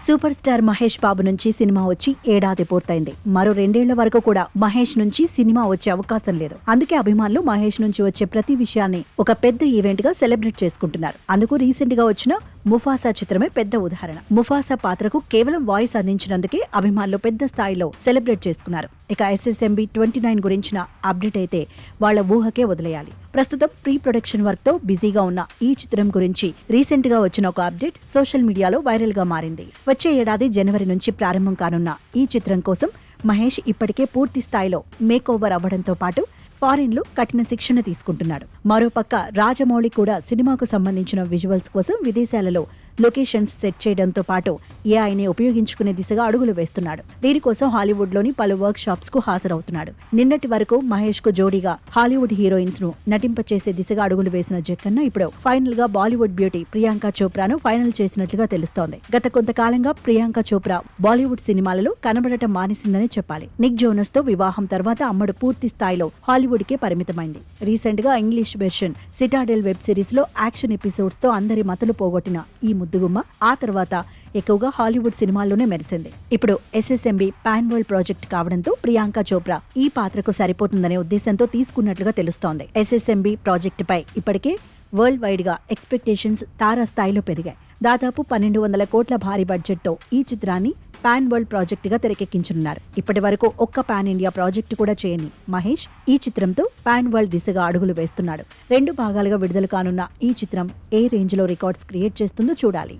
Super star Mahesh Babu నుంచి cinema వచ్చి ఏడాది పూర్తయింది. మరో 2 ఏళ్ల వరకు కూడా మహేష్ నుంచి సినిమా వచ్చే అవకాశం లేదు. అందుకే అభిమానులు మహేష్ నుంచి వచ్చే ప్రతి విషయాన్ని ఒక పెద్ద ఈవెంట్ గా సెలబ్రేట్ చేసుకుంటున్నారు. అందుకు రీసెంట్ గా వచ్చిన ముఫాసా చిత్రమే పెద్ద ఉదాహరణ. ముఫాసా పాత్రకు కేవలం వాయిస్ అందించినందుకే అభిమానులు పెద్ద స్థాయిలో సెలబ్రేట్ చేసుకున్నారు. ఇక SSMB 29 గురించిన అప్డేట్ అయితే వాళ్ల ఊహకే వదిలేయాలి. ప్రస్తుతం ప్రీ ప్రొడక్షన్ వర్క్ తో బిజీగా ఉన్న ఈ చిత్రం గురించి రీసెంట్ గా వచ్చిన ఒక అప్డేట్ సోషల్ మీడియాలో వైరల్ గా మారింది. వచ్చే ఏడాది జనవరి నుంచి ప్రారంభం కానున్న ఈ చిత్రం కోసం మహేష్ ఇప్పటికే పూర్తి స్థాయిలో మేక్ ఓవర్ అవ్వడంతో పాటు ఫారిన్ లో కఠిన శిక్షణ తీసుకుంటున్నాడు. మరోపక్క రాజమౌళి కూడా సినిమాకు సంబంధించిన విజువల్స్ కోసం విదేశాలలో లొకేషన్స్ సెట్ చేయడంతో పాటు ఏఐని ఉపయోగించుకునే దిశగా అడుగులు వేస్తున్నాడు. దీనికోసం హాలీవుడ్ లోని పలు వర్క్ షాప్స్ కు హాజరవుతున్నాడు. నిన్నటి వరకు మహేష్ కు జోడీగా హాలీవుడ్ హీరోయిన్స్ ను నటింపచేసే దిశగా అడుగులు వేసిన జక్కన్న ఇప్పుడు ఫైనల్ గా బాలీవుడ్ బ్యూటీ ప్రియాంక చోప్రాను ఫైనల్ చేసినట్లుగా తెలుస్తోంది. గత కొంతకాలంగా ప్రియాంక చోప్రా బాలీవుడ్ సినిమాలలో కనబడటం మానేసిందని చెప్పాలి. నిక్ జోనస్ తో వివాహం తర్వాత అమ్మడు పూర్తి స్థాయిలో హాలీవుడ్ కే పరిమితమైంది. రీసెంట్ గా English version Citadel web series లో యాక్షన్ ఎపిసోడ్స్ తో అందరి మతలు పోగొట్టిన ఈ ముద్దుగుమ్మ ఆ తర్వాత ఎక్కువగా హాలీవుడ్ సినిమాల్లోనే మెరిసింది. ఇప్పుడు SSMB పాన్ వరల్డ్ ప్రాజెక్ట్ కావడంతో ప్రియాంక చోప్రా ఈ పాత్రకు సరిపోతుందనే ఉద్దేశంతో తీసుకున్నట్లుగా తెలుస్తోంది. SSMB ప్రాజెక్టు పై ఇప్పటికే వరల్డ్ వైడ్ గా ఎక్స్పెక్టేషన్స్ తారాస్థాయిలో పెరిగాయి. దాదాపు 1200 కోట్ల భారీ బడ్జెట్ తో ఈ చిత్రాన్ని పాన్ వరల్డ్ ప్రాజెక్ట్ గా తెరకెక్కించనున్నారు. ఇప్పటి వరకు ఒక్క పాన్ ఇండియా ప్రాజెక్టు కూడా చేయని మహేష్ ఈ చిత్రంతో పాన్ వరల్డ్ దిశగా అడుగులు వేస్తున్నాడు. 2 భాగాలుగా విడుదల కానున్న ఈ చిత్రం ఏ రేంజ్ లో రికార్డ్స్ క్రియేట్ చేస్తుందో చూడాలి.